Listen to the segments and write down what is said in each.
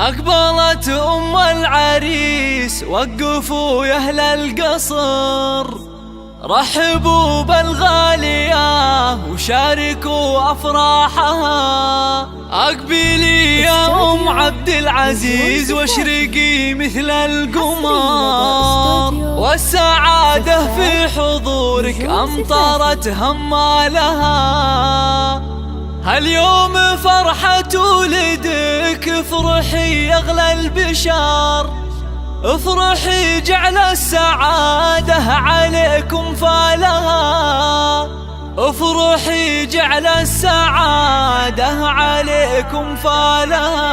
أقبلت أم العريس وقفوا يا أهل القصر، رحبوا بالغالية وشاركوا أفراحها. أقبلي يا أم عبد العزيز واشرقي مثل القمر، والسعادة في حضورك أمطرت همالها. هاليوم فرحة ولدك، افرحي يا أغلى البشر، افرحي جعل السعادة عليكم فالها، افرحي جعل السعادة عليكم فالها.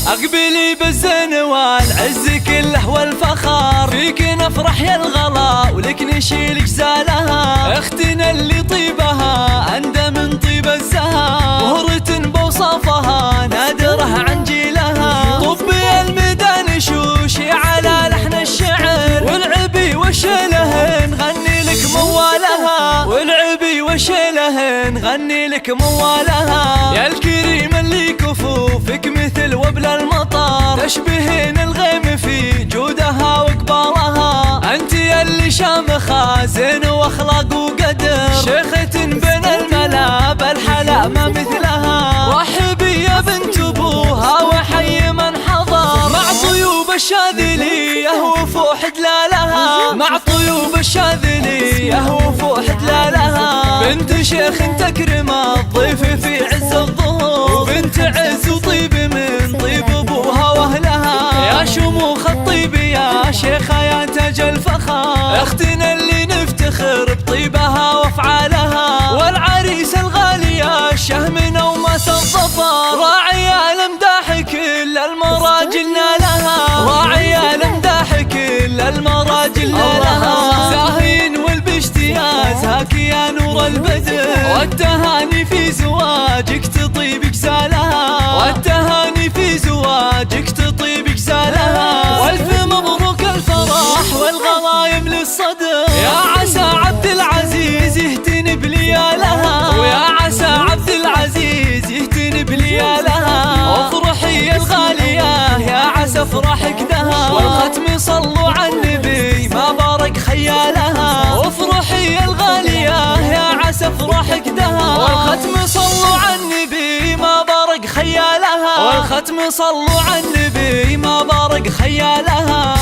أقبلي بالزين والعز كله والفخر، فيك نفرح يا الغلا ولك نشيل جزالها. اختنا اللي طيبها أندى من طيب الزهر، مهرة بوصفها نادرة عن جيلها. طبي الميدان شوشي على لحن الشعر، والعبي وشله نغني لك موالها، والعبي وشله نغني لك موالها. يا الكريم اللي كفوفك مثل وبل المطر، تشبهين الغيم في جودها وقبالها. انت اللي شامخة زين واخلاق وقدر، شيخة بين الملا بالحلا ما مثلها. رحبي يا بنت ابوها وحي من حضر، مع طيوب الشاذلية وفوح دلالها، مع طيوب الشاذلية وفوح دلالها. بنت شيخ تكرم الضيف في عز الظهور، وبنت عز وطيب من طيب ابوها واهلها. يا شموخ الطيب يا شيخة يا تاج الفخر، اختنا اللي نفتخر بطيبها وافعالها. والعريس الغالي يا الشهم نومة الظفر، راعي المداح كل المراجل نالها، راعي المداح كل المراجل نالها. زاهين والبشتياز هاك يا نور البدر، والتهاني في زواجك تطيب جزالها، والتهاني في زواجك تطيب جزالها. والف مبروك الفرح والغلايم للصدر، يا عسى عبد العزيز يهتن بليالها، ويا عسى عبد العزيز يهتن بليالها. افرحي يا الغالية يا عسى فرحك دها، والختم صلوا على النبي ما بارك خيالها. افرحي يا الغالية يا عسى فرحك دها، والختم صلوا على النبي ما بارك خيالها، والختم صلوا على النبي ما بارك خيالها.